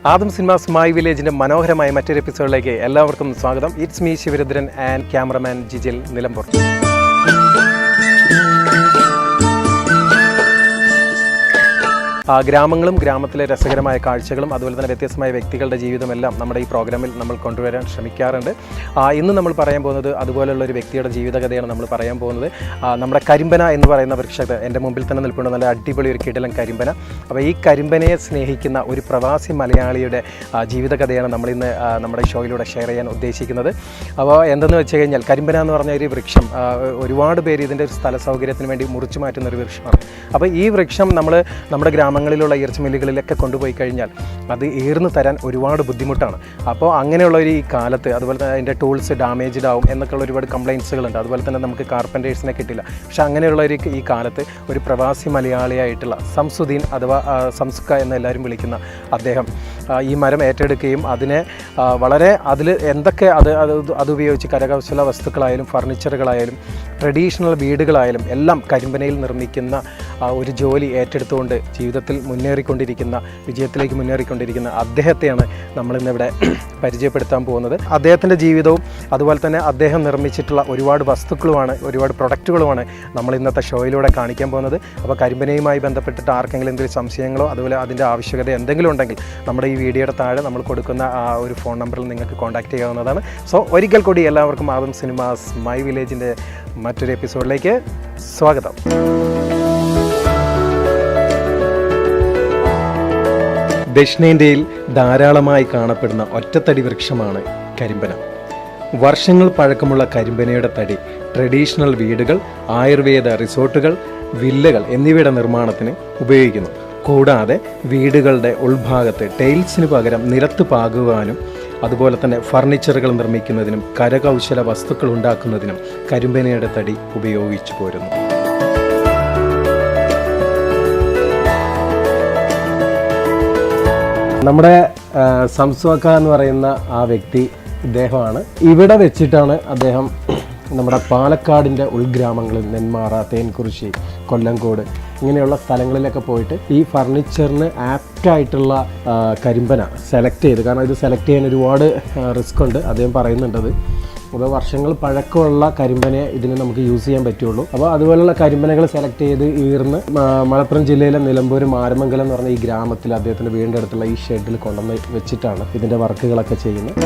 Adam cinemas my വില്ലേജിൻ്റെ മനോഹരമായ മറ്റൊരു എപ്പിസോഡിലേക്ക് എല്ലാവർക്കും സ്വാഗതം. It's me Shivarudran and cameraman Jijil Nilambur. ഗ്രാമങ്ങളും ഗ്രാമത്തിലെ രസകരമായ കാഴ്ചകളും അതുപോലെ തന്നെ വ്യത്യസ്തമായ വ്യക്തികളുടെ ജീവിതമെല്ലാം നമ്മുടെ ഈ പ്രോഗ്രാമിൽ നമ്മൾ കൊണ്ടുവരാൻ ശ്രമിക്കാറുണ്ട്. ഇന്ന് നമ്മൾ പറയാൻ പോകുന്നത് അതുപോലുള്ള ഒരു വ്യക്തിയുടെ ജീവിതകഥയാണ് നമ്മൾ പറയാൻ പോകുന്നത്. നമ്മുടെ കരിമ്പന എന്ന് പറയുന്ന വൃക്ഷത്തെ എൻ്റെ മുമ്പിൽ തന്നെ നിൽപ്പുണ്ട്. നല്ല അടിപൊളി ഒരു കിടിലൻ കരിമ്പന. അപ്പോൾ ഈ കരിമ്പനയെ സ്നേഹിക്കുന്ന ഒരു പ്രവാസി മലയാളിയുടെ ജീവിതകഥയാണ് നമ്മളിന്ന് നമ്മുടെ ഷോയിലൂടെ ഷെയർ ചെയ്യാൻ ഉദ്ദേശിക്കുന്നത്. അപ്പോൾ എന്തെന്ന് വെച്ച് കഴിഞ്ഞാൽ കരിമ്പന എന്ന് പറഞ്ഞ ഒരു വൃക്ഷം ഒരുപാട് പേര് ഇതിൻ്റെ ഒരു സ്ഥല സൗകര്യത്തിന് വേണ്ടി മുറിച്ചു മാറ്റുന്ന ഒരു വൃക്ഷമാണ്. അപ്പോൾ ഈ വൃക്ഷം നമ്മുടെ ഗ്രാമങ്ങളിലുള്ള ഇറച്ചിമില്ലുകളിലൊക്കെ കൊണ്ടുപോയി കഴിഞ്ഞാൽ അത് ഏർന്ന് തരാൻ ഒരുപാട് ബുദ്ധിമുട്ടാണ്. അപ്പോൾ അങ്ങനെയുള്ള ഒരു ഈ കാലത്ത് അതുപോലെ തന്നെ അതിൻ്റെ ടൂൾസ് ഡാമേജ്ഡ് ആവും എന്നൊക്കെയുള്ള ഒരുപാട് കംപ്ലയിൻസുകളുണ്ട്. അതുപോലെ തന്നെ നമുക്ക് കാർപ്പൻറ്റേഴ്സിനെ കിട്ടില്ല. പക്ഷേ അങ്ങനെയുള്ള ഈ കാലത്ത് ഒരു പ്രവാസി മലയാളിയായിട്ടുള്ള സംസുദ്ദീൻ അഥവാ സംസ്ക എന്ന് എല്ലാവരും വിളിക്കുന്ന അദ്ദേഹം ഈ മരം ഏറ്റെടുക്കുകയും അതിനെ വളരെ അതിൽ എന്തൊക്കെ അതുപയോഗിച്ച് കരകൗശല വസ്തുക്കളായാലും ഫർണിച്ചറുകളായാലും ട്രഡീഷണൽ വീടുകളായാലും എല്ലാം കരിമ്പനയിൽ നിർമ്മിക്കുന്ന ഒരു ജോലി ഏറ്റെടുത്തുകൊണ്ട് ജീവിതത്തിൽ വിജയത്തിലേക്ക് മുന്നേറിക്കൊണ്ടിരിക്കുന്ന അദ്ദേഹത്തെയാണ് നമ്മളിന്നിവിടെ പരിചയപ്പെടുത്താൻ പോകുന്നത്. അദ്ദേഹത്തിൻ്റെ ജീവിതവും അതുപോലെ തന്നെ അദ്ദേഹം നിർമ്മിച്ചിട്ടുള്ള ഒരുപാട് വസ്തുക്കളുമാണ്, ഒരുപാട് പ്രൊഡക്റ്റുകളുമാണ് നമ്മൾ ഇന്നത്തെ ഷോയിലൂടെ കാണിക്കാൻ പോകുന്നത്. അപ്പോൾ കരിമ്പനയുമായി ബന്ധപ്പെട്ടിട്ട് ആർക്കെങ്കിലും എന്തെങ്കിലും സംശയങ്ങളോ അതുപോലെ അതിൻ്റെ ആവശ്യകത എന്തെങ്കിലും ഉണ്ടെങ്കിൽ നമ്മുടെ ഈ വീഡിയോയുടെ താഴെ നമ്മൾ കൊടുക്കുന്ന ആ ഒരു ഫോൺ നമ്പറിൽ നിങ്ങൾക്ക് കോൺടാക്റ്റ് ചെയ്യാവുന്നതാണ്. സോ ഒരിക്കൽ കൂടി എല്ലാവർക്കും ആദം സിനിമാസ് മൈ വില്ലേജിൻ്റെ മറ്റൊരു എപ്പിസോഡിലേക്ക് സ്വാഗതം. ദക്ഷിണേന്ത്യയിൽ ധാരാളമായി കാണപ്പെടുന്ന ഒറ്റത്തടി വൃക്ഷമാണ് കരിമ്പന. വർഷങ്ങൾ പഴക്കമുള്ള കരിമ്പനയുടെ തടി ട്രഡീഷണൽ വീടുകൾ, ആയുർവേദ റിസോർട്ടുകൾ, വില്ലകൾ എന്നിവയുടെ നിർമ്മാണത്തിന് ഉപയോഗിക്കുന്നു. കൂടാതെ വീടുകളുടെ ഉൾഭാഗത്ത് ടൈൽസിന് പകരം നിലത്ത് പാകുവാനും അതുപോലെ തന്നെ ഫർണിച്ചറുകൾ നിർമ്മിക്കുന്നതിനും കരകൗശല വസ്തുക്കൾ ഉണ്ടാക്കുന്നതിനും കരിമ്പനയുടെ തടി ഉപയോഗിച്ചു പോരുന്നു. നമ്മുടെ സംസ്വക എന്ന് പറയുന്ന ആ വ്യക്തി ഇദ്ദേഹമാണ്. ഇവിടെ വെച്ചിട്ടാണ് അദ്ദേഹം നമ്മുടെ പാലക്കാടിൻ്റെ ഉൾഗ്രാമങ്ങളിൽ നെന്മാറ, തേൻകുറിശി, കൊല്ലങ്കോട് ഇങ്ങനെയുള്ള സ്ഥലങ്ങളിലൊക്കെ പോയിട്ട് ഈ ഫർണിച്ചറിന് ആപ്റ്റായിട്ടുള്ള കരിമ്പന സെലക്ട് ചെയ്ത്, കാരണം ഇത് സെലക്ട് ചെയ്യാൻ ഒരുപാട് റിസ്ക് ഉണ്ട് അദ്ദേഹം പറയുന്നുണ്ടത്. അപ്പോൾ വർഷങ്ങൾ പഴക്കമുള്ള കരിമ്പനയെ ഇതിന് നമുക്ക് യൂസ് ചെയ്യാൻ പറ്റുള്ളൂ. അപ്പോൾ അതുപോലുള്ള കരിമ്പനകൾ സെലക്ട് ചെയ്ത് ഈർന്ന് മലപ്പുറം ജില്ലയിലെ നിലമ്പൂർ മാരമംഗലം എന്ന് പറഞ്ഞ ഈ ഗ്രാമത്തിൽ അദ്ദേഹത്തിൻ്റെ വീടിൻ്റെ അടുത്തുള്ള ഈ ഷെഡിൽ കൊണ്ടുവന്ന് വെച്ചിട്ടാണ് ഇതിൻ്റെ വർക്കുകളൊക്കെ ചെയ്യുന്നത്.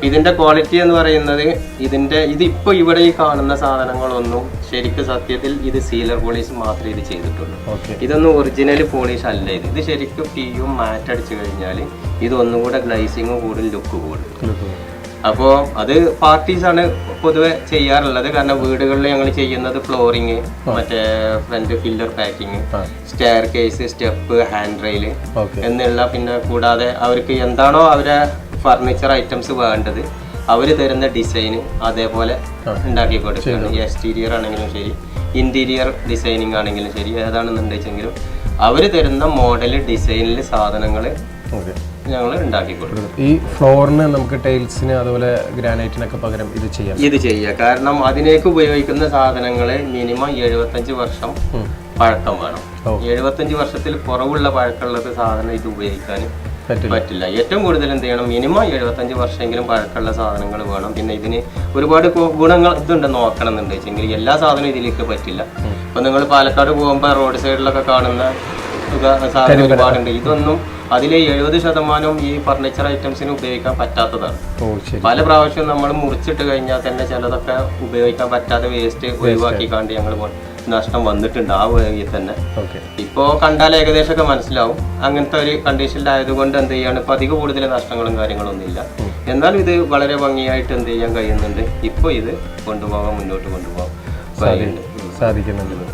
ഇതിന്റെ ക്വാളിറ്റി എന്ന് പറയുന്നത് ഇതിപ്പോൾ ഇവിടെ ഈ കാണുന്ന സാധനങ്ങളൊന്നും ശരിക്കും സത്യത്തിൽ ഇത് സീലർ പോളിഷ് മാത്രമേ ഇത് ചെയ്തിട്ടുള്ളൂ. ഇതൊന്നും ഒറിജിനൽ പോളിഷ് അല്ല. ഇത് ശരിക്കും പിയും മാറ്റ് അടിച്ചു കഴിഞ്ഞാൽ ഇത് ഒന്നുകൂടെ ഗ്ലൈസിങ്ങും കൂടുതൽ ലുക്ക് കൂടും. അപ്പോൾ അത് പാർട്ടീസാണ് പൊതുവെ ചെയ്യാറുള്ളത്. കാരണം വീടുകളിൽ ഞങ്ങൾ ചെയ്യുന്നത് ഫ്ലോറിങ്, മറ്റേ front filler packing, staircase, step, hand rail എന്നുള്ള, പിന്നെ കൂടാതെ അവർക്ക് എന്താണോ അവരെ ഫർണിച്ചർ ഐറ്റംസ് വേണ്ടത് അവർ തരുന്ന ഡിസൈന് അതേപോലെ ഉണ്ടാക്കി കൊടുക്കുകയാണ്. എക്സ്റ്റീരിയർ ആണെങ്കിലും ശരി, ഇന്റീരിയർ ഡിസൈനിങ് ആണെങ്കിലും ശരി, ഏതാണെന്നുണ്ടെങ്കിലും അവർ തരുന്ന മോഡൽ ഡിസൈനിൽ സാധനങ്ങൾ ഞങ്ങൾ ഉണ്ടാക്കി കൊടുക്കും. ഈ ഫ്ലോറിന് നമുക്ക് ടൈൽസിന് അതുപോലെ ഗ്രാനൈറ്റിനൊക്കെ പകരം ഇത് ചെയ്യാം. കാരണം അതിലേക്ക് ഉപയോഗിക്കുന്ന സാധനങ്ങൾ മിനിമം 75 വർഷം പഴക്കം വേണം. 75 വർഷത്തിൽ കുറവുള്ള പഴക്കമുള്ളത് സാധനം ഇത് ഉപയോഗിക്കാൻ പറ്റില്ല. ഏറ്റവും കൂടുതൽ എന്ത് ചെയ്യണം, മിനിമം 75 വർഷമെങ്കിലും പഴക്കമുള്ള സാധനങ്ങൾ വേണം. പിന്നെ ഇതിന് ഒരുപാട് ഗുണങ്ങൾ ഇതുണ്ട് നോക്കണം എന്നുണ്ടെങ്കിൽ എല്ലാ സാധനവും ഇതിലേക്ക് പറ്റില്ല. ഇപ്പൊ നിങ്ങൾ പാലക്കാട് പോകുമ്പോൾ റോഡ് സൈഡിലൊക്കെ കാണുന്ന സാധനം ഒരുപാടുണ്ട്. ഇതൊന്നും അതിലെ 70% ഈ ഫർണിച്ചർ ഐറ്റംസിന് ഉപയോഗിക്കാൻ പറ്റാത്തതാണ്. പല പ്രാവശ്യം നമ്മൾ മുറിച്ചിട്ട് കഴിഞ്ഞാൽ തന്നെ ചിലതൊക്കെ ഉപയോഗിക്കാൻ പറ്റാതെ വേസ്റ്റ് ഒഴിവാക്കിക്കാണ്ട് ഞങ്ങൾ നഷ്ടം വന്നിട്ടുണ്ട് ആ വഴിയിൽ തന്നെ. ഇപ്പോൾ കണ്ടാൽ ഏകദേശമൊക്കെ മനസ്സിലാവും. അങ്ങനത്തെ ഒരു കണ്ടീഷനിലായതുകൊണ്ട് എന്ത് ചെയ്യാണ്, ഇപ്പം അധികം കൂടുതൽ നഷ്ടങ്ങളും കാര്യങ്ങളൊന്നും ഇല്ല. എന്നാൽ ഇത് വളരെ ഭംഗിയായിട്ട് എന്ത് ചെയ്യാൻ കഴിയുന്നുണ്ട്. ഇപ്പോൾ ഇത് മുന്നോട്ട് കൊണ്ടുപോകാൻ സാധിക്കുന്നുണ്ട്.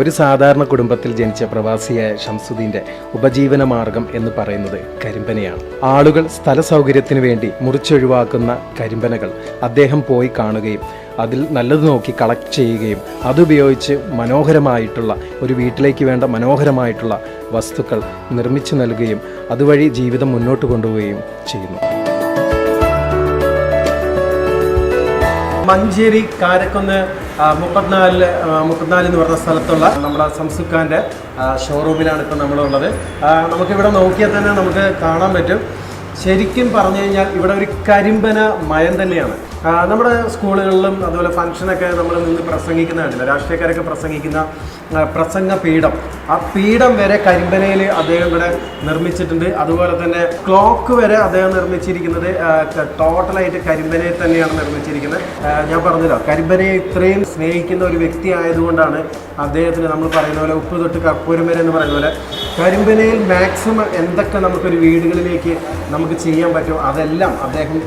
ഒരു സാധാരണ കുടുംബത്തിൽ ജനിച്ച പ്രവാസിയായ ഷംസുദ്ദീൻ്റെ ഉപജീവന മാർഗം എന്ന് പറയുന്നത് കരിമ്പനയാണ്. ആളുകൾ സ്ഥല സൗകര്യത്തിന് വേണ്ടി മുറിച്ചൊഴിവാക്കുന്ന കരിമ്പനകൾ അദ്ദേഹം പോയി കാണുകയും അതിൽ നല്ലത് നോക്കി കളക്ട് ചെയ്യുകയും അതുപയോഗിച്ച് മനോഹരമായിട്ടുള്ള ഒരു വീട്ടിലേക്ക് വേണ്ട മനോഹരമായിട്ടുള്ള വസ്തുക്കൾ നിർമ്മിച്ചു നൽകുകയും അതുവഴി ജീവിതം മുന്നോട്ട് കൊണ്ടുപോവുകയും ചെയ്യുന്നു. മഞ്ചേരി കാരക്കുന്ന് 34 എന്ന് പറഞ്ഞ സ്ഥലത്തുള്ള നമ്മുടെ സംസുഖാൻ്റെ ഷോറൂമിലാണ് ഇപ്പോൾ നമ്മളുള്ളത്. നമുക്കിവിടെ നോക്കിയാൽ തന്നെ നമുക്ക് കാണാൻ പറ്റും. ശരിക്കും പറഞ്ഞു കഴിഞ്ഞാൽ ഇവിടെ ഒരു കരിമ്പന മയം തന്നെയാണ്. നമ്മുടെ സ്കൂളുകളിലും അതുപോലെ ഫംഗ്ഷനൊക്കെ നമ്മൾ നിന്ന് പ്രസംഗിക്കുന്ന കണ്ടില്ല, രാഷ്ട്രീയക്കാരൊക്കെ പ്രസംഗിക്കുന്ന പ്രസംഗ പീഠം, ആ പീഠം വരെ കരിമ്പനയിൽ അദ്ദേഹം ഇവിടെ നിർമ്മിച്ചിട്ടുണ്ട്. അതുപോലെ തന്നെ ക്ലോക്ക് വരെ അദ്ദേഹം നിർമ്മിച്ചിരിക്കുന്നത് ടോട്ടലായിട്ട് കരിമ്പനയിൽ തന്നെയാണ് നിർമ്മിച്ചിരിക്കുന്നത്. ഞാൻ പറഞ്ഞല്ലോ, കരിമ്പനയെ ഇത്രയും സ്നേഹിക്കുന്ന ഒരു വ്യക്തി ആയതുകൊണ്ടാണ് അദ്ദേഹത്തിന് നമ്മൾ പറയുന്ന പോലെ ഉപ്പ് തൊട്ട് കർപ്പൂരം വരെ എന്ന് പറയുന്ന പോലെ കരിമ്പനയിൽ മാക്സിമം എന്തൊക്കെ നമുക്കൊരു വീടുകളിലേക്ക് നമുക്ക് ചെയ്യാൻ പറ്റും അതെല്ലാം അദ്ദേഹം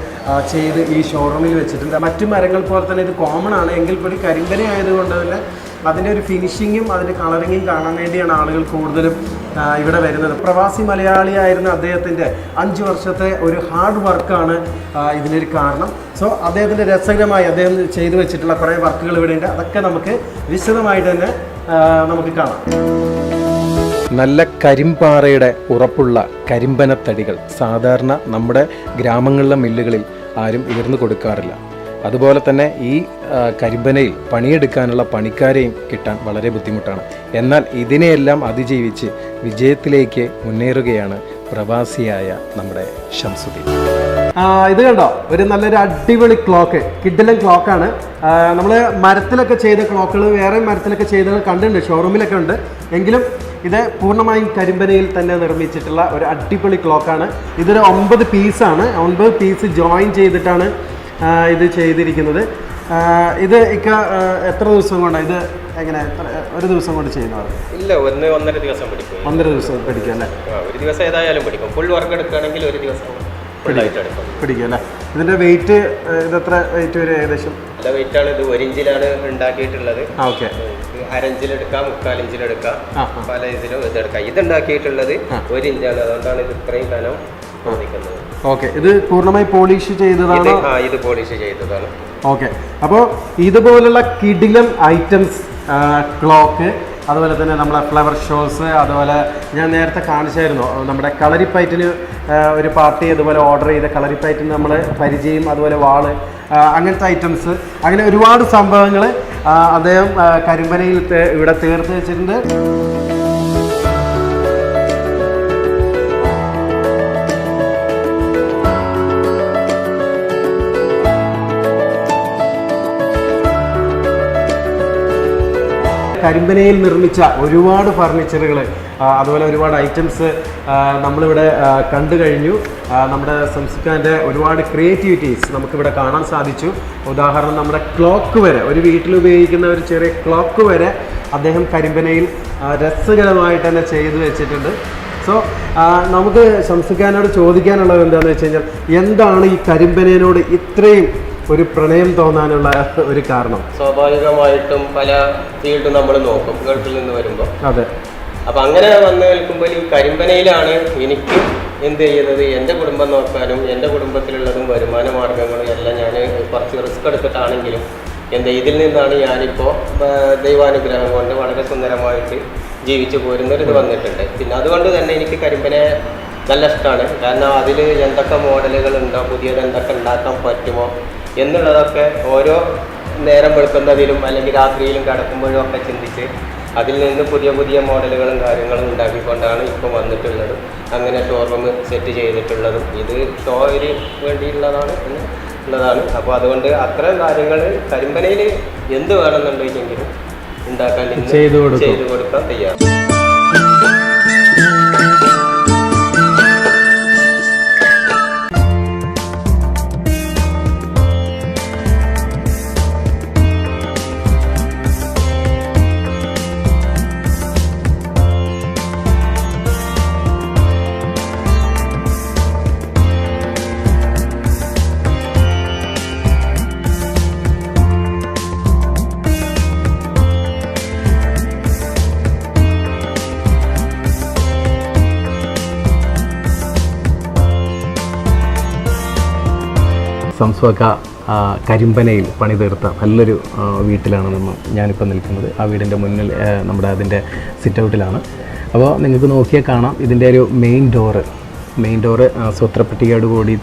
ചെയ്ത് ഈ ഷോറൂമിൽ വെച്ചിട്ടുണ്ട്. മറ്റു മരങ്ങൾ പോലെ തന്നെ ഇത് കോമൺ ആണ് എങ്കിൽ കൂടി കരിമ്പന ആയതുകൊണ്ട് തന്നെ അതിൻ്റെ ഒരു ഫിനിഷിങ്ങും അതിൻ്റെ കളറിങ്ങും കാണാൻ വേണ്ടിയാണ് ആളുകൾ കൂടുതലും ഇവിടെ വരുന്നത്. പ്രവാസി മലയാളിയായിരുന്ന അദ്ദേഹത്തിൻ്റെ 5 വർഷത്തെ ഒരു ഹാർഡ് വർക്കാണ് ഇതിനൊരു കാരണം. സോ അദ്ദേഹത്തിൻ്റെ രസകരമായി അദ്ദേഹം ചെയ്തു വെച്ചിട്ടുള്ള കുറേ വർക്കുകൾ ഇവിടെയുണ്ട്. അതൊക്കെ നമുക്ക് വിശദമായിട്ട് തന്നെ നമുക്ക് കാണാം. നല്ല കരിമ്പാറയുടെ ഉറപ്പുള്ള കരിമ്പനത്തടികൾ സാധാരണ നമ്മുടെ ഗ്രാമങ്ങളിലെ മില്ലുകളിൽ ആരും ഇവർന്നു കൊടുക്കാറില്ല. അതുപോലെ തന്നെ ഈ കരിമ്പനയിൽ പണിയെടുക്കാനുള്ള പണിക്കാരെയും കിട്ടാൻ വളരെ ബുദ്ധിമുട്ടാണ്. എന്നാൽ ഇതിനെയെല്ലാം അതിജീവിച്ച് വിജയത്തിലേക്ക് മുന്നേറുകയാണ് പ്രവാസിയായ നമ്മുടെ ഷംസുദ്ദീൻ. ഇത് കണ്ടോ, ഒരു നല്ലൊരു അടിപൊളി ക്ലോക്ക്, കിഡിലൻ ക്ലോക്കാണ്. നമ്മൾ മരത്തിലൊക്കെ ചെയ്ത ക്ലോക്കുകൾ വേറെ മരത്തിലൊക്കെ ചെയ്തത് കണ്ടിട്ടുണ്ട്, ഷോറൂമിലൊക്കെ ഉണ്ട്. എങ്കിലും ഇത് പൂർണ്ണമായും കരിമ്പനയിൽ തന്നെ നിർമ്മിച്ചിട്ടുള്ള ഒരു അടിപൊളി ക്ലോക്കാണ്. ഇതൊരു 9 പീസാണ്. 9 പീസ് ജോയിൻ ചെയ്തിട്ടാണ് ഇത് ചെയ്തിരിക്കുന്നത്. ഇത് എത്ര ദിവസം കൊണ്ടാണ് ഇത് എങ്ങനെ ഒരു ദിവസം കൊണ്ട് ചെയ്യുന്നത്? ഇല്ല, 1.5 ദിവസം പിടിക്കും. 1.5 ദിവസം പിടിക്കും അല്ലേ? ഒരു ദിവസം ഏതായാലും പിടിക്കും. ഫുൾ വർക്ക് എടുക്കുകയാണെങ്കിൽ ഒരു ദിവസം പിടിക്കും അല്ലേ? ഇതിന്റെ വെയിറ്റ് ഇതെത്ര വെയിറ്റ് വരും ഏകദേശം? നല്ല വെയിറ്റ് ആണ്. ഇത് 1 ഇഞ്ചിലാണ് ഉണ്ടാക്കിയിട്ടുള്ളത്. ഓക്കെ, 1/2 ഇഞ്ചിലെടുക്കാം, 3/4 ഇഞ്ചിലെടുക്കാം, പല ഇതിലും ഇതെടുക്കാം. ഇതുണ്ടാക്കിയിട്ടുള്ളത് 1 ഇഞ്ചാണ്, അതുകൊണ്ടാണ് ഇത് ഇത്രയും കനം തോന്നിക്കുന്നത്. ഓക്കെ, ഇത് പൂർണ്ണമായി പോളിഷ് ചെയ്തതാണ്? ഇത് പോളിഷ് ചെയ്തതാണ്. ഓക്കെ, അപ്പോൾ ഇതുപോലുള്ള കിടിലം ഐറ്റംസ് ക്ലോക്ക്, അതുപോലെ തന്നെ നമ്മളെ ഫ്ലവർ ഷോസ്, അതുപോലെ ഞാൻ നേരത്തെ കാണിച്ചായിരുന്നു നമ്മുടെ കളരിപ്പയറ്റിന് ഒരു പാർട്ടി അതുപോലെ ഓർഡർ ചെയ്ത കളരിപ്പയറ്റിന് നമ്മൾ പരിചയം, അതുപോലെ വാള്, അങ്ങനത്തെ ഐറ്റംസ്, അങ്ങനെ ഒരുപാട് സംഭവങ്ങൾ അദ്ദേഹം കരിമ്പനയിൽ ഇവിടെ തീർത്ത് വെച്ചിട്ടുണ്ട്. കരിമ്പനയിൽ നിർമ്മിച്ച ഒരുപാട് ഫർണിച്ചറുകൾ, അതുപോലെ ഒരുപാട് ഐറ്റംസ് നമ്മളിവിടെ കണ്ടു കഴിഞ്ഞു. നമ്മുടെ സംസ്കാരൻ്റെ ഒരുപാട് ക്രിയേറ്റിവിറ്റീസ് നമുക്കിവിടെ കാണാൻ സാധിച്ചു. ഉദാഹരണം, നമ്മുടെ ക്ലോക്ക് വരെ, ഒരു വീട്ടിൽ ഉപയോഗിക്കുന്ന ഒരു ചെറിയ ക്ലോക്ക് വരെ അദ്ദേഹം കരിമ്പനയിൽ രസകരമായിട്ട് തന്നെ ചെയ്തു വെച്ചിട്ടുണ്ട്. സോ നമുക്ക് ശംസുഖാനോട് ചോദിക്കാനുള്ളത് എന്താണെന്ന് വെച്ച് കഴിഞ്ഞാൽ, എന്താണ് ഈ കരിമ്പനയോട് ഇത്രയും ഒരു പ്രണയം തോന്നാനുള്ള ഒരു കാരണം? സ്വാഭാവികമായിട്ടും പല ഫീൽഡും നമ്മൾ നോക്കും ഗൾഫിൽ നിന്ന് വരുമ്പോൾ. അതെ. അപ്പം അങ്ങനെ വന്ന് നിൽക്കുമ്പോൾ ഈ കരിമ്പനയിലാണ് എനിക്ക് എന്ത് ചെയ്യുന്നത്, എൻ്റെ കുടുംബം നോക്കാനും എൻ്റെ കുടുംബത്തിലുള്ളതും വരുമാന മാർഗങ്ങളും എല്ലാം ഞാൻ കുറച്ച് റിസ്ക് എടുത്തിട്ടാണെങ്കിലും ഇതിൽ നിന്നാണ് ഞാനിപ്പോൾ ദൈവാനുഗ്രഹം കൊണ്ട് വളരെ സുന്ദരമായിട്ട് ജീവിച്ചു പോരുന്നൊരിത് വന്നിട്ടുണ്ട്. പിന്നെ അതുകൊണ്ട് തന്നെ എനിക്ക് കരിമ്പനെ നല്ല ഇഷ്ടമാണ്. കാരണം അതിൽ എന്തൊക്കെ മോഡലുകളുണ്ടോ, പുതിയത് എന്തൊക്കെ ഉണ്ടാക്കാൻ പറ്റുമോ എന്നുള്ളതൊക്കെ ഓരോ നേരം വെളുക്കുന്നതിലും അല്ലെങ്കിൽ രാത്രിയിലും കിടക്കുമ്പോഴും ഒക്കെ ചിന്തിച്ച് അതിൽ നിന്ന് പുതിയ പുതിയ മോഡലുകളും കാര്യങ്ങളും ഉണ്ടാക്കിക്കൊണ്ടാണ് ഇപ്പോൾ വന്നിട്ടുള്ളതും അങ്ങനെ ഷോറൂം സെറ്റ് ചെയ്തിട്ടുള്ളതും. ഇത് ഷോയിന് വേണ്ടിയുള്ളതാണ് ഉള്ളതാണ്. അപ്പോൾ അതുകൊണ്ട് അത്തരം കാര്യങ്ങൾ കരിമ്പനയിൽ എന്ത് വേണമെന്നുണ്ടെങ്കിലും ഉണ്ടാക്കാൻ ചെയ്തു കൊടുക്കാൻ തയ്യാറാണ്. സംസ്വക കരിമ്പനയിൽ പണി തീർത്ത നല്ലൊരു വീട്ടിലാണ് ഞാനിപ്പോൾ നിൽക്കുന്നത്. ആ വീടിൻ്റെ മുന്നിൽ നമ്മുടെ അതിൻ്റെ സിറ്റ് ഔട്ടിലാണ്. അപ്പോൾ നിങ്ങൾക്ക് നോക്കിയാൽ കാണാം ഇതിൻ്റെ ഒരു മെയിൻ ഡോറ് സ്വത്രപ്പെട്ടിയോട് കൂടി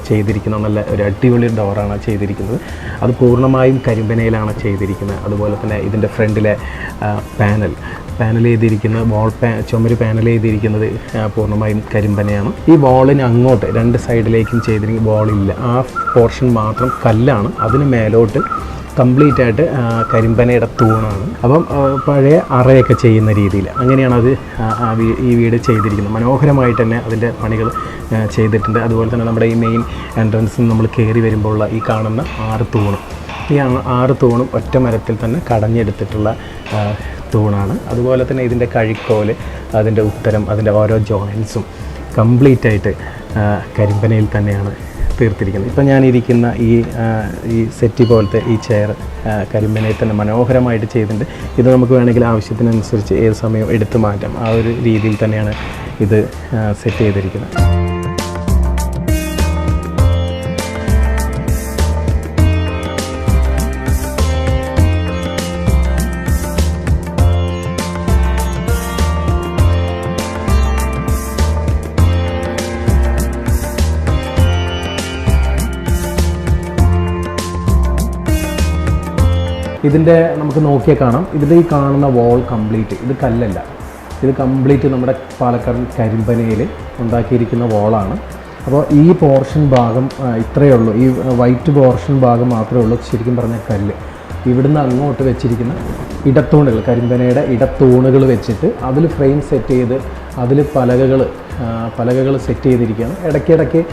ചെയ്തിരിക്കുന്ന നല്ല ഒരു അടിപൊളി ഡോറാണ് ചെയ്തിരിക്കുന്നത്. അത് പൂർണ്ണമായും കരിമ്പനയിലാണ് ചെയ്തിരിക്കുന്നത്. അതുപോലെ തന്നെ ഇതിൻ്റെ ഫ്രണ്ടിലെ പാനൽ ചെയ്തിരിക്കുന്നത് ചുമര് പാനൽ ചെയ്തിരിക്കുന്നത് പൂർണ്ണമായും കരിമ്പനയാണ്. ഈ വാളിന് അങ്ങോട്ട് 2 സൈഡിലേക്കും ചെയ്തിരിക്കുന്ന വാളില്ല, ആ പോർഷൻ മാത്രം കല്ലാണ്. അതിന് മേലോട്ട് കംപ്ലീറ്റ് ആയിട്ട് കരിമ്പനയുടെ തൂണാണ്. അപ്പം പഴയ അറയൊക്കെ ചെയ്യുന്ന രീതിയിൽ അങ്ങനെയാണ് അത് ഈ വീട് ചെയ്തിരിക്കുന്നത്. മനോഹരമായിട്ട് തന്നെ അതിൻ്റെ പണികൾ ചെയ്തിട്ടുണ്ട്. അതുപോലെ തന്നെ നമ്മുടെ ഈ മെയിൻ എൻട്രൻസിൽ നമ്മൾ കയറി വരുമ്പോൾ ഈ കാണുന്ന 6 തൂണ്, ഈ 6 തൂണും ഒറ്റ മരത്തിൽ തന്നെ കടഞ്ഞെടുത്തിട്ടുള്ള തൂണാണ്. അതുപോലെ തന്നെ ഇതിൻ്റെ കഴിക്കോല്, അതിൻ്റെ ഉത്തരം, അതിൻ്റെ ഓരോ ജോയിൻസും കംപ്ലീറ്റ് ആയിട്ട് കരിമ്പനയിൽ തന്നെയാണ് തീർത്തിരിക്കുന്നത്. ഇപ്പം ഞാനിരിക്കുന്ന ഈ സെറ്റി പോലത്തെ ഈ ചെയർ കരിമ്പനയിൽ തന്നെ മനോഹരമായിട്ട് ചെയ്തിട്ടുണ്ട്. ഇത് നമുക്ക് വേണമെങ്കിൽ ആവശ്യത്തിനനുസരിച്ച് ഏത് സമയവും എടുത്തു മാറ്റാം. ആ ഒരു രീതിയിൽ തന്നെയാണ് ഇത് സെറ്റ് ചെയ്തിരിക്കുന്നത്. ഇതിൻ്റെ നമുക്ക് നോക്കിയാൽ കാണാം, ഇതിൻ്റെ ഈ കാണുന്ന വാൾ കംപ്ലീറ്റ് ഇത് കല്ലല്ല, ഇത് കംപ്ലീറ്റ് നമ്മുടെ പാലക്കാട് കരിമ്പനയിൽ ഉണ്ടാക്കിയിരിക്കുന്ന വാളാണ്. അപ്പോൾ ഈ പോർഷൻ ഭാഗം ഇത്രയേ ഉള്ളൂ, ഈ വൈറ്റ് പോർഷൻ ഭാഗം മാത്രമേ ഉള്ളൂ ശരിക്കും പറഞ്ഞാൽ കല്ല്. ഇവിടുന്ന് അങ്ങോട്ട് വെച്ചിരിക്കുന്ന ഇടത്തൂണുകൾ, കരിമ്പനയുടെ ഇടത്തൂണുകൾ വെച്ചിട്ട് അതിൽ ഫ്രെയിം സെറ്റ് ചെയ്ത് അതിൽ പലകകൾ സെറ്റ് ചെയ്തിരിക്കുകയാണ്. ഇടയ്ക്കിടയ്ക്ക്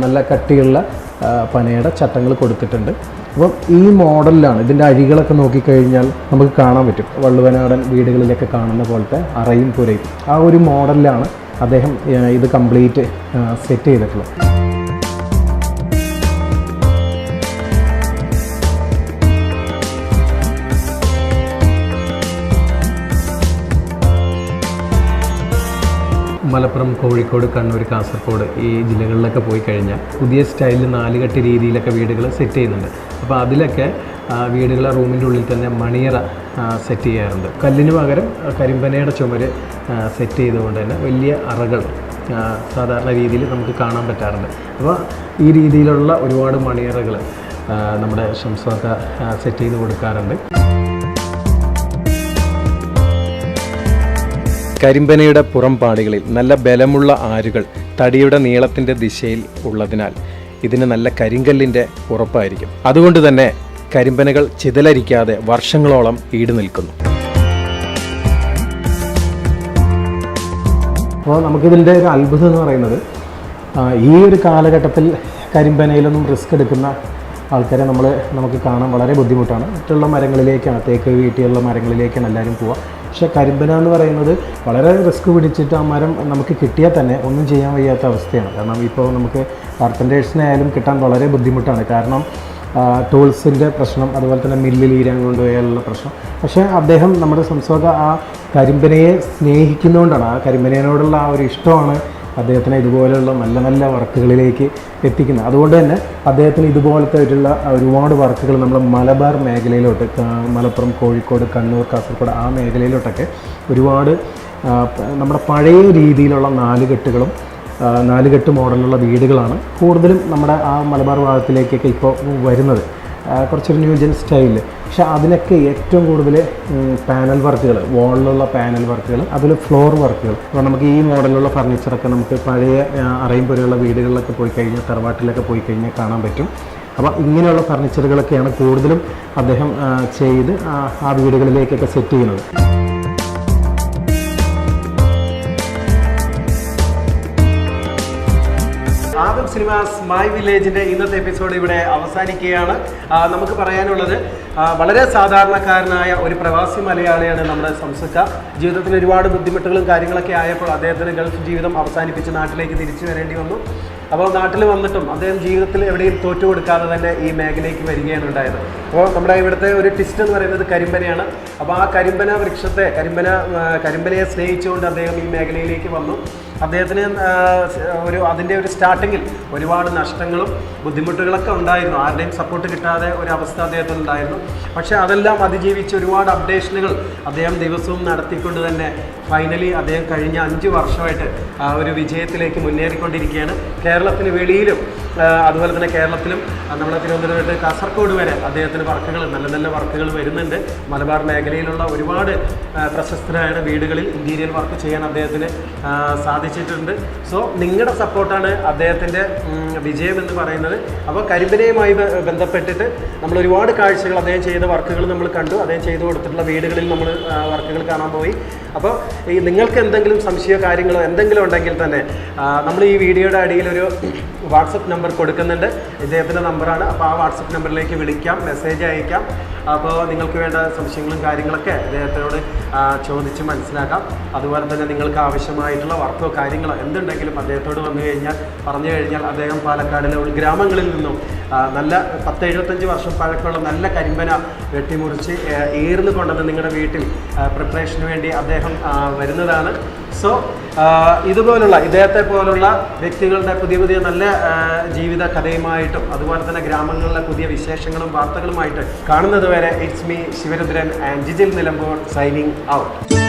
നല്ല കട്ടിയുള്ള പനയുടെ ചട്ടങ്ങൾ കൊടുത്തിട്ടുണ്ട്. അപ്പം ഈ മോഡലിലാണ് ഇതിൻ്റെ അഴികളൊക്കെ നോക്കിക്കഴിഞ്ഞാൽ നമുക്ക് കാണാൻ പറ്റും. വള്ളുവനാടൻ വീടുകളിലൊക്കെ കാണുന്ന പോലത്തെ അറയും പുരയും ആ ഒരു മോഡലിലാണ് അദ്ദേഹം ഇത് കംപ്ലീറ്റ് സെറ്റ് ചെയ്തിട്ടുള്ളത്. മലപ്പുറം, കോഴിക്കോട്, കണ്ണൂർ, കാസർഗോഡ് ഈ ജില്ലകളിലൊക്കെ പോയി കഴിഞ്ഞാൽ പുതിയ സ്റ്റൈലിൽ 4 കെട്ട് രീതിയിലൊക്കെ വീടുകൾ സെറ്റ് ചെയ്യുന്നുണ്ട്. അപ്പോൾ അതിലൊക്കെ വീടുകളെ റൂമിൻ്റെ ഉള്ളിൽ തന്നെ മണിയറ സെറ്റ് ചെയ്യാറുണ്ട്. കല്ലിന് പകരം കരിമ്പനയുടെ ചുമര് സെറ്റ് ചെയ്തുകൊണ്ട് തന്നെ വലിയ അറകൾ സാധാരണ രീതിയിൽ നമുക്ക് കാണാൻ പറ്റാറുണ്ട്. അപ്പോൾ ഈ രീതിയിലുള്ള ഒരുപാട് മണിയറകൾ നമ്മുടെ ഷംസുക്ക സെറ്റ് ചെയ്ത് കൊടുക്കാറുണ്ട്. കരിമ്പനയുടെ പുറംപാടികളിൽ നല്ല ബലമുള്ള ആരുകൾ തടിയുടെ നീളത്തിൻ്റെ ദിശയിൽ ഉള്ളതിനാൽ ഇതിന് നല്ല കരിങ്കല്ലിൻ്റെ ഉറപ്പായിരിക്കും. അതുകൊണ്ട് തന്നെ കരിമ്പനകൾ ചിതലരിക്കാതെ വർഷങ്ങളോളം ഈട് നിൽക്കുന്നു. അപ്പോൾ നമുക്കിതിൻ്റെ ഒരു അത്ഭുതം എന്ന് പറയുന്നത് ഈ ഒരു കാലഘട്ടത്തിൽ കരിമ്പനയിലൊന്നും റിസ്ക് എടുക്കുന്ന ആൾക്കാരെ നമുക്ക് കാണാൻ വളരെ ബുദ്ധിമുട്ടാണ്. മറ്റുള്ള മരങ്ങളിലേക്കാണ്, തേക്ക് വീട്ടിലുള്ള മരങ്ങളിലേക്കാണ് എല്ലാവരും പോവുക. പക്ഷേ കരിമ്പന എന്ന് പറയുന്നത് വളരെ റിസ്ക് പിടിച്ചിട്ട് ആ മരം നമുക്ക് കിട്ടിയാൽ തന്നെ ഒന്നും ചെയ്യാൻ വയ്യാത്ത അവസ്ഥയാണ്. കാരണം ഇപ്പോൾ നമുക്ക് കാർപ്പൻറ്റേഴ്സിനായാലും കിട്ടാൻ വളരെ ബുദ്ധിമുട്ടാണ്. കാരണം ടൂൾസിൻ്റെ പ്രശ്നം, അതുപോലെ തന്നെ മില്ലിൽ ഈരാൻ കൊണ്ടുപോയാലുള്ള പ്രശ്നം. പക്ഷേ അദ്ദേഹം നമ്മുടെ സംസ്വക ആ കരിമ്പനയെ സ്നേഹിക്കുന്നതുകൊണ്ടാണ്, ആ കരിമ്പനയോടുള്ള ആ ഒരു ഇഷ്ടമാണ് അദ്ദേഹത്തിന് ഇതുപോലെയുള്ള നല്ല നല്ല വർക്കുകളിലേക്ക് എത്തിക്കുന്നത്. അതുകൊണ്ട് തന്നെ അദ്ദേഹത്തിന് ഇതുപോലത്തെ ഒരുപാട് വർക്കുകൾ നമ്മുടെ മലബാർ മേഖലയിലോട്ട്, മലപ്പുറം, കോഴിക്കോട്, കണ്ണൂർ, കാസർഗോഡ് ആ മേഖലയിലോട്ടൊക്കെ ഒരുപാട് നമ്മുടെ പഴയ രീതിയിലുള്ള 4 കെട്ടുകളും 4 കെട്ട് മോഡലുള്ള വീടുകളാണ് കൂടുതലും നമ്മുടെ ആ മലബാർ ഭാഗത്തിലേക്കൊക്കെ ഇപ്പോൾ വരുന്നത്. കുറച്ചൊരു ന്യൂജൻ സ്റ്റൈലിൽ. പക്ഷേ അതിനൊക്കെ ഏറ്റവും കൂടുതൽ പാനൽ വർക്കുകൾ, വാളിലുള്ള പാനൽ വർക്കുകൾ, അതിൽ ഫ്ലോർ വർക്കുകൾ. അപ്പോൾ നമുക്ക് ഈ മോഡലുള്ള ഫർണിച്ചറൊക്കെ നമുക്ക് പഴയ അറയും പോലെയുള്ള വീടുകളിലൊക്കെ പോയി കഴിഞ്ഞാൽ, തറവാട്ടിലൊക്കെ പോയി കഴിഞ്ഞാൽ കാണാൻ പറ്റും. അപ്പോൾ ഇങ്ങനെയുള്ള ഫർണിച്ചറുകളൊക്കെയാണ് കൂടുതലും അദ്ദേഹം ചെയ്ത് ആ വീടുകളിലേക്കൊക്കെ സെറ്റ് ചെയ്യുന്നത്. ആദം സിനിമാസ് മൈ വില്ലേജിൻ്റെ ഇന്നത്തെ എപ്പിസോഡ് ഇവിടെ അവസാനിക്കുകയാണ്. നമുക്ക് പറയാനുള്ളത്, വളരെ സാധാരണക്കാരനായ ഒരു പ്രവാസി മലയാളിയാണ് നമ്മുടെ സംസുക്ക. ജീവിതത്തിൽ ഒരുപാട് ബുദ്ധിമുട്ടുകളും കാര്യങ്ങളൊക്കെ ആയപ്പോൾ അദ്ദേഹത്തിന് ഗൾഫ് ജീവിതം അവസാനിപ്പിച്ച് നാട്ടിലേക്ക് തിരിച്ചു വരേണ്ടി വന്നു. അപ്പോൾ നാട്ടിൽ വന്നിട്ടും അദ്ദേഹം ജീവിതത്തിൽ എവിടെയും തോറ്റു കൊടുക്കാതെ തന്നെ ഈ മേഖലയ്ക്ക് വരികയാണ് ഉണ്ടായത്. അപ്പോൾ നമ്മുടെ ഇവിടുത്തെ ഒരു ട്വിസ്റ്റ് എന്ന് പറയുന്നത് കരിമ്പനയാണ്. അപ്പോൾ ആ കരിമ്പന വൃക്ഷത്തെ, കരിമ്പനയെ സ്നേഹിച്ചുകൊണ്ട് അദ്ദേഹം ഈ മേഖലയിലേക്ക് വന്നു. അദ്ദേഹത്തിന് അതിൻ്റെ ഒരു സ്റ്റാർട്ടിങ്ങിൽ ഒരുപാട് നഷ്ടങ്ങളും ബുദ്ധിമുട്ടുകളൊക്കെ ഉണ്ടായിരുന്നു. ആരുടെയും സപ്പോർട്ട് കിട്ടാതെ ഒരു അവസ്ഥ അദ്ദേഹത്തിന് ഉണ്ടായിരുന്നു. പക്ഷേ അതെല്ലാം അതിജീവിച്ച് ഒരുപാട് അപ്ഡേഷനുകൾ അദ്ദേഹം ദിവസവും നടത്തിക്കൊണ്ട് തന്നെ ഫൈനലി അദ്ദേഹം കഴിഞ്ഞ 5 വർഷമായിട്ട് ഒരു വിജയത്തിലേക്ക് മുന്നേറിക്കൊണ്ടിരിക്കുകയാണ്. കേരളത്തിന് വെളിയിലും അതുപോലെ തന്നെ കേരളത്തിലും നമ്മുടെ തിരുവനന്തപുരത്ത് കാസർഗോഡ് വരെ അദ്ദേഹത്തിന് വർക്കുകൾ നല്ല നല്ല വർക്കുകൾ വരുന്നുണ്ട്. മലബാർ മേഖലയിലുള്ള ഒരുപാട് പ്രശസ്തരായ വീടുകളിൽ ഇൻറ്റീരിയർ വർക്ക് ചെയ്യാൻ അദ്ദേഹത്തിന് സാധിച്ചിട്ടുണ്ട്. സോ നിങ്ങളുടെ സപ്പോർട്ടാണ് അദ്ദേഹത്തിൻ്റെ വിജയം എന്ന് പറയുന്നത്. അപ്പോൾ കരിമ്പനയുമായി ബന്ധപ്പെട്ടിട്ട് നമ്മൾ ഒരുപാട് കാഴ്ചകൾ അദ്ദേഹം ചെയ്ത വർക്കുകൾ നമ്മൾ കണ്ടു. അദ്ദേഹം ചെയ്തു കൊടുത്തിട്ടുള്ള വീടുകളിൽ നമ്മൾ വർക്കുകൾ കാണാൻ പോയി. അപ്പോൾ ഈ നിങ്ങൾക്ക് എന്തെങ്കിലും സംശയ കാര്യങ്ങളോ എന്തെങ്കിലും ഉണ്ടെങ്കിൽ തന്നെ നമ്മൾ ഈ വീഡിയോയുടെ അടിയിൽ ഒരു വാട്സപ്പ് നമ്പർ കൊടുക്കുന്നുണ്ട്. ഇദ്ദേഹത്തിൻ്റെ നമ്പറാണ്. അപ്പോൾ ആ വാട്സപ്പ് നമ്പറിലേക്ക് വിളിക്കാം, മെസ്സേജ് അയക്കാം. അപ്പോൾ നിങ്ങൾക്ക് വേണ്ട സംശയങ്ങളും കാര്യങ്ങളൊക്കെ അദ്ദേഹത്തോട് ചോദിച്ച് മനസ്സിലാക്കാം. അതുപോലെ തന്നെ നിങ്ങൾക്ക് ആവശ്യമായിട്ടുള്ള വർക്കോ കാര്യങ്ങളോ എന്തുണ്ടെങ്കിലും അദ്ദേഹത്തോട് പറഞ്ഞു കഴിഞ്ഞാൽ അദ്ദേഹം പാലക്കാടിലെ ഉൾഗ്രാമങ്ങളിൽ നിന്നും നല്ല 10-75 വർഷം പഴക്കമുള്ള നല്ല കരിമ്പന വെട്ടിമുറിച്ച് ഏർന്ന് കൊണ്ടുവന്ന് നിങ്ങളുടെ വീട്ടിൽ പ്രിപ്പറേഷന് വേണ്ടി അദ്ദേഹം വരുന്നതാണ്. സോ ഇതുപോലുള്ള ഇദ്ദേഹത്തെ പോലുള്ള വ്യക്തികളുടെ പുതിയ നല്ല ജീവിത കഥയുമായിട്ടും അതുപോലെ തന്നെ ഗ്രാമങ്ങളിലെ പുതിയ വിശേഷങ്ങളും വാർത്തകളുമായിട്ട് കാണുന്നത് വരെ it's me Shivarudran and Jijil Nilambur signing out.